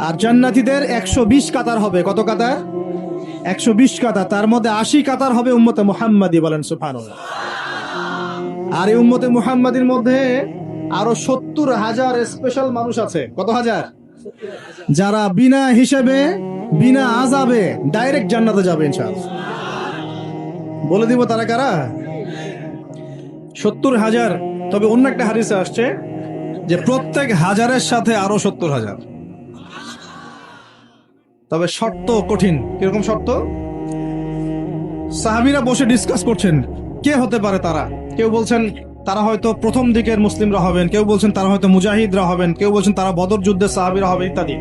আর জান্নাতীদের 120 কাতার হবে। কত কাতার? 120 কাতার। তার মধ্যে 80 কাতার হবে উম্মতে মুহাম্মাদি, বলেন সুবহানাল্লাহ। আর এই উম্মতে মুহাম্মাদির মধ্যে আরো 70,000 স্পেশাল মানুষ আছে। কত হাজার? যারা বিনা হিসেবে বিনা আযাবে ডাইরেক্ট জান্নাতে যাবে ইনশাআল্লাহ। বলে দিব তারা কারা? 70,000। তবে অন্য একটা হাদিসে আসছে যে প্রত্যেক হাজারের সাথে আরো 70,000। তবে শর্ত কঠিন। কিরকম শর্ত? সাহাবীরা বসে ডিসকাস করছেন কে হতে পারে তারা। কেউ বলছেন তারা হয়তো প্রথম দিকের মুসলিমরা হবেন, কেউ বলছেন তারা হয়তো মুজাহিদরা হবেন, কেউ বলছেন তারা বদর যুদ্ধের সাহাবীরা হবেন ইত্যাদি।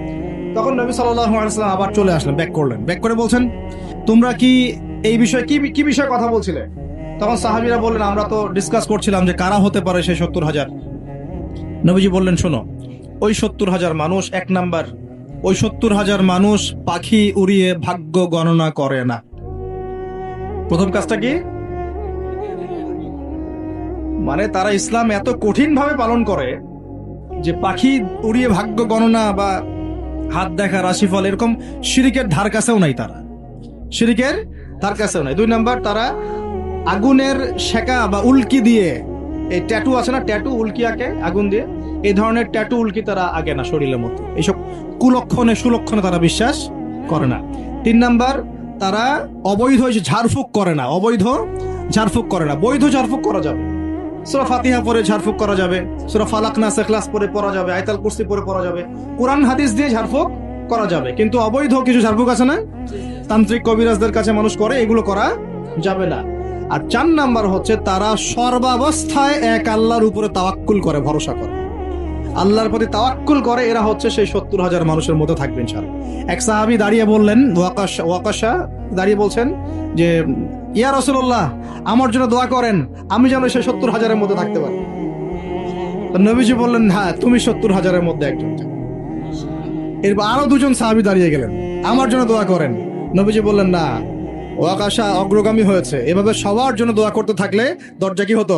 তখন নবী সাল্লাল্লাহু আলাইহি ওয়াসাল্লাম আবার চলে আসলেন, ব্যাক করলেন। ব্যাক করে বলছেন তোমরা কি এই বিষয়ে কি বিষয়ে কথা বলছিলে? তখন সাহাবীরা বললেন আমরা তো ডিসকাস করছিলাম যে কারা হতে পারে সেই 70,000। নবীজি বললেন শোনো, ওই 70,000 মানুষ, এক নাম্বার, ওই 70,000 মানুষ পাখি উড়িয়ে ভাগ্য গণনা করে না। প্রথম কাজটা কি? মানে তারা ইসলাম এত কঠিন ভাবে পালন করে যে পাখি উড়িয়ে ভাগ্য গণনা বা হাত দেখা, রাশিফল, এরকম শিরিকের ধার কাছেও নাই। তারা শিরিকের ধার কাছেও নাই। দুই নাম্বার, তারা আগুনের শেকা বা উল্কি দিয়ে, এই ট্যাটু আছে না, ট্যাটু উল্কি আঁকে আগুন দিয়ে, এই ধরনের ট্যাটু উল্কি তারা আগে না শরীরের মতো। এইসব কুলক্ষণে সুলক্ষণে তারা বিশ্বাস করে না। তিন নাম্বার, তারা অবৈধ ঝাড়ফুঁক করে না। অবৈধ ঝাড়ফুঁক করে না। বৈধ ঝাড়ফুঁক করা যাবে। সূরা ফাতিহা পড়ে ঝাড়ফুঁক করা যাবে, সূরা ফালাক নাস ইখলাস পড়ে পড়া যাবে, আয়াতুল কুরসি পড়ে পড়া যাবে, কোরআন হাদিস দিয়ে ঝাড়ফুঁক করা যাবে। কিন্তু অবৈধ কিছু ঝাড়ফুঁক আছে না, তান্ত্রিক কবিরাজদের কাছে মানুষ করে, এগুলো করা যাবে না। আর 4 নাম্বার হচ্ছে তারা সর্বাবস্থায় এক আল্লাহর উপরে তাওয়াক্কুল করে, ভরসা করে, আল্লাহর প্রতি তাওয়াক্কুল করে। এরা হচ্ছে সেই 70,000 মানুষের মধ্যে থাকবে ইনশাআল্লাহ। এক সাহাবী দাঁড়িয়ে বললেন, ওয়াকাশা দাঁড়িয়ে বলছেন যে ইয়া রাসূলুল্লাহ, আমার জন্য দোয়া করেন, আমি যেন সেই 70,000-এর মধ্যে থাকতে পারি। তো নবীজি বললেন হ্যাঁ, তুমি 70,000-এর মধ্যে একজন। এরপর আরো 2জন সাহাবী দাঁড়িয়ে গেলেন, আমার জন্য দোয়া করেন। নবীজি বললেন না, ওয়াকাশা অগ্রগামী হয়েছে। এভাবে সবার জন্য দোয়া করতে থাকলে দরজা কি হতো?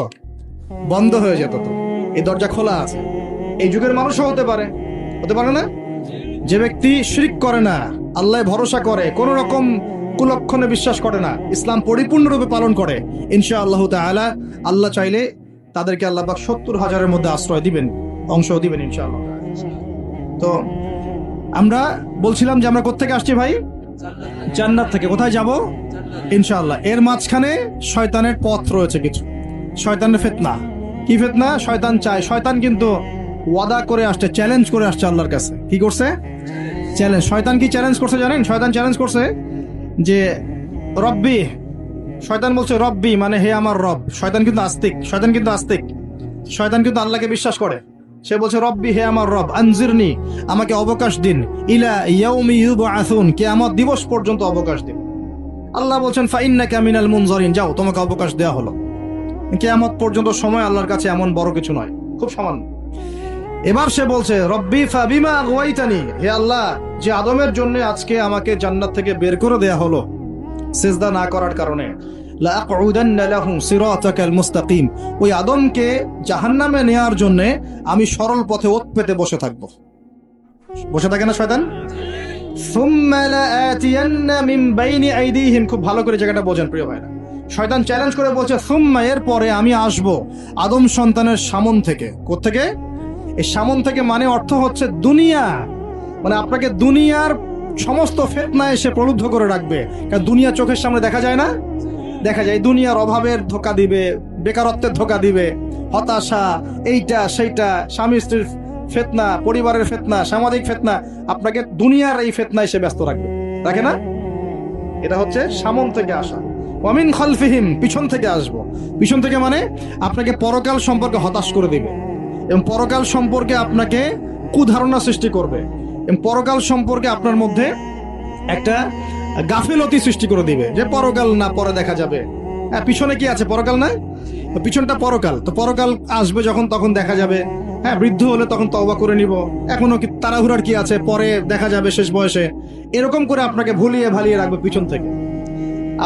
বন্ধ হয়ে যেত। তো এই দরজা খোলা আছে। এই যুগের মানুষও হতে পারে না? যে ব্যক্তি শিরক করে না, আল্লাহ ভরসা করে, কোন রকম কুলক্ষণে বিশ্বাস করে না, ইসলাম পরিপূর্ণরূপে পালন করে, ইনশাআল্লাহ তাআলা আল্লাহ চাইলে তাদেরকে আল্লাহ পাক 70,000-এর মধ্যে আশ্রয় দিবেন, অংশ দিবেন ইনশাআল্লাহ। তো আমরা বলছিলাম যে আমরা কোত্থেকে আসছি ভাই? জান্নাত থেকে। কোথায় যাব? ইনশাআল্লাহ। এর মাঝখানে শয়তানের পথ রয়েছে কিছু, শয়তানের ফিতনা। কি ফিতনা? শয়তান চায়, শয়তান কিন্তু ওয়াদা করে আসছে, চ্যালেঞ্জ করে আসছে আল্লাহর কাছে। কি করছে? চ্যালেঞ্জ। শয়তান কি চ্যালেঞ্জ করছে জানেন? শয়তান চ্যালেঞ্জ করছে যে রব্বি, শয়তান বলছে রব্বি মানে হে আমার রব। শয়তান কিন্তু আস্তিক, শয়তান কিন্তু আল্লাহকে বিশ্বাস করে। সে বলছে রব্বি, হে আমার রব, আনজিরনি, আমাকে অবকাশ দিন, ইলা ইয়াউমি ইউবআসুন, কিয়ামত দিবস পর্যন্ত অবকাশ দিন। আল্লাহ বলছেন ফাইন্নাকা মিনাল মুনজারিন, যাও, তোমাকে অবকাশ দেওয়া হলো। কিয়ামত পর্যন্ত সময় আল্লাহর কাছে এমন বড় কিছু নয়, খুব সামান্য। এবার সে বলছে রব্বি ফাবিমা আগওয়াইতানি, হে আল্লাহ, যে আদমের জন্য আজকে আমাকে জান্নাত থেকে বের করে দেয়া হলো সিজদা না করার কারণে, লা আকুদান্না লাহু সিরাতাকাল মুস্তাকিম, ওই আদমকে জাহান্নামে নেয়ার জন্য আমি সরল পথে ওত পেতে বসে থাকবো। বসে থাকে না শয়তান? সুম্মা লাআতিয়ান্না মিন বাইনি আইদিহিম, খুব ভালো করে জায়গাটা বোঝেন প্রিয় ভাইরা। শয়তান চ্যালেঞ্জ করে বলছে সুম্মা, এর পরে আমি আসব আদম সন্তানের সামন থেকে। কোত্থেকে? এই সামন থেকে মানে অর্থ হচ্ছে দুনিয়া, মানে আপনাকে দুনিয়ার সমস্ত ফিতনা এসে প্রলুব্ধ করে রাখবে। কারণ দুনিয়া চোখের সামনে দেখা যায় না, দেখা যায় দুনিয়ার অভাবের ধোঁকা দিবে, বেকারত্বের ধোঁকা দিবে, হতাশা, এইটা সেইটা, স্বামী স্ত্রীর ফিতনা, পরিবারের ফিতনা, সামাজিক ফিতনা, আপনাকে দুনিয়ার এই ফিতনা এসে ব্যস্ত রাখবে, রাখে না? এটা হচ্ছে সামন থেকে আসা। ওয়ামিন খালফিহিম, পিছন থেকে আসবো। পিছন থেকে মানে আপনাকে পরকাল সম্পর্কে হতাশ করে দিবে, এবং পরকাল সম্পর্কে আপনাকে কুধারণা সৃষ্টি করবে, এবং পরকাল সম্পর্কে আপনার মধ্যে একটা গাফিলতি সৃষ্টি করে দিবে যে পরকাল না, পরে দেখা যাবে। হ্যাঁ, পিছনে কি আছে? পরকাল না? পিছনটা পরকাল। তো পরকাল আসবে যখন, তখন দেখা যাবে। হ্যাঁ, বৃদ্ধ হলে তখন তওবা করে নিব, এখনো কি তাড়াহুড়ার কি আছে, পরে দেখা যাবে শেষ বয়সে। এরকম করে আপনাকে ভুলিয়ে ভালিয়ে রাখবে পিছন থেকে।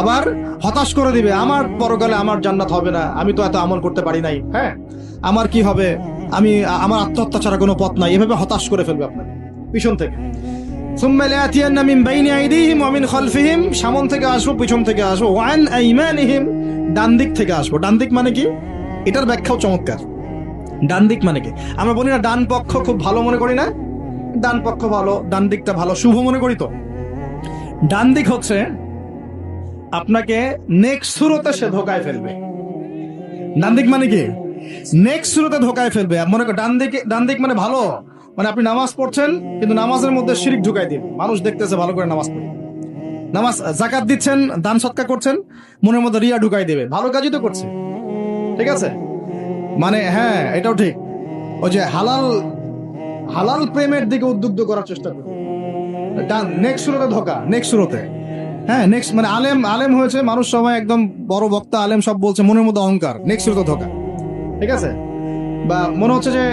আবার হতাশ করে দিবে, আমার পরকালে আমার জান্নাত হবে না, আমি তো এত আমল করতে পারি নাই, হ্যাঁ, আমার কি হবে, আমার আত্মহত্যা ছাড়া কোনো পথ নাই, এভাবে হতাশ করে ফেলবে আপনাকে পিছন থেকে। সুম্মা লায়াতিয়ান্না মিন বাইনি আইদিহিম ওয়া মিন খালফিহিম, সামন থেকে আসবো, পিছন থেকে আসবো, ওয়া আন আইমানিহিম, ডান দিক থেকে আসবো। ডান দিক মানে কি? এটার ব্যাখ্যাও চমৎকার। ডান দিক মানে কি? আমরা বলি না ডান পক্ষ খুব ভালো মনে করি না? ডান পক্ষ ভালো, ডান দিকটা ভালো, শুভ মনে করি তো। ডান দিক হচ্ছে আপনাকে নেক্সট সুরতে সে ধোকায় ফেলবে। ডান দিক মানে কি? নেক্সট সুরতে ধোকায় ফেলবে। মনে কর ডান দিক মানে ভালো, মানে আপনি নামাজ পড়ছেন কিন্তু নামাজের মধ্যে শিরিক ঢুকাই দিন, মানুষ দেখতেছে ভালো করে নামাজ পড়ে, নামাজ জাকাত দিচ্ছেন, দান সৎকা করছেন, মনের মধ্যে রিয়া ঢুকাই দেবে, ভালো কাজই তো করছে, ঠিক আছে? মানে হ্যাঁ, এটাও ঠিক। ওই যে হালাল প্রেমের দিকে উদ্বুদ্ধ করার চেষ্টা করবে, নেক্সট সুরতে ধোকা, নেক্সট সুরতে। হ্যাঁ, নেক্সট মানে আলেম হয়েছে মানুষ, সবাই একদম বড় বক্তা আলেম সব বলছে, মনের মধ্যে অহংকার, নেক্সট সুরতে ধোকা, ঠিক আছে? বা মনে হচ্ছে যে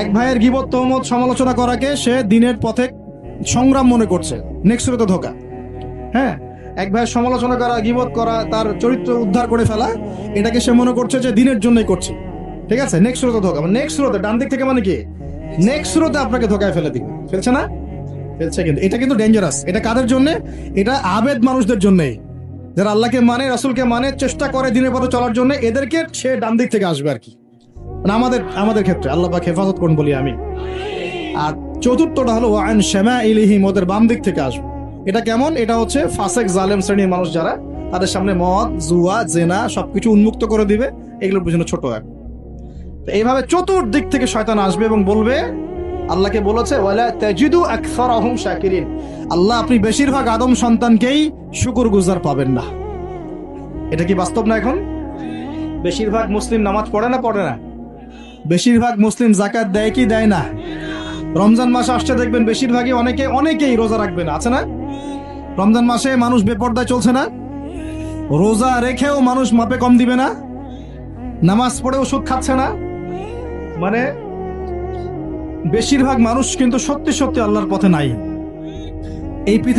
এক ভাইয়ের গীবত তহমত সমালোচনা করাকে সে দিনের পথে সংগ্রাম মনে করছে, নেক্সট সুরতে ধোকা। হ্যাঁ, এক ভাইয়ের সমালোচনা করা, গীবত করা, তার চরিত্র উদ্ধার করে ফেলা, এটাকে সে মনে করছে যে দিনের জন্যই করছে, ঠিক আছে? নেক্সট সুরতে ধোকা, মানে নেক্সট সুরতে, ডান দিক থেকে মানে কি? নেক্সট সুরতে আপনাকে ধোকায় ফেলে দিবে, ফেলছে না? ফেলছে। কিন্তু এটা কিন্তু ডেঞ্জারাস। এটা কাদের জন্য? এটা আবেদ মানুষদের জন্যই, যারা আল্লাহকে মানে, রাসূলকে মানে, চেষ্টা করে দিনের পথে চলার জন্য, এদেরকে সে ডান দিক থেকে আসবে আর কি। মানে আমাদের ক্ষেত্রে আল্লাহ পাক হেফাজত করুন বলি আমি। আর চতুর্থটা হলো ওয়ান শামাইলিহিম, ওদের বাম দিক থেকে আসবে। এটা কেমন? এটা হচ্ছে ফাসেক জালেম শ্রেণীর মানুষ যারা, তাদের সামনে মদ, জুয়া, জেনা সবকিছু উন্মুক্ত করে দিবে, এগুলোর পিছনে ছোট এক। এইভাবে চতুর্দিক থেকে শয়তান আসবে এবং বলবে, আল্লাহকে বলেছে ওয়ালা তাজিদু আকসারাহুম শাকিরিন, আল্লাহ আপনি বেশিরভাগ আদম সন্তানকেই শুকরগুজার পাবেন না। এটা কি বাস্তব না? এখন বেশিরভাগ মুসলিম নামাজ পড়ে না? পড়ে না? বেশিরভাগ মুসলিম যাকাত দেয় কি দেয় না? রমজান মাস আসছে দেখবেন বেশিরভাগই অনেকেই রোজা রাখবে না, আছে না? রমজান মাসে মানুষ বেপরদায় চলছে না? রোজা রেখেও মানুষ মাপে কম দিবে না? নামাজ পড়েও সুদ খাচ্ছে না? মানে বেশিরভাগ মানুষ কিন্তু সত্যি সত্যি আল্লাহর পথে নাই। এই পৃথিবী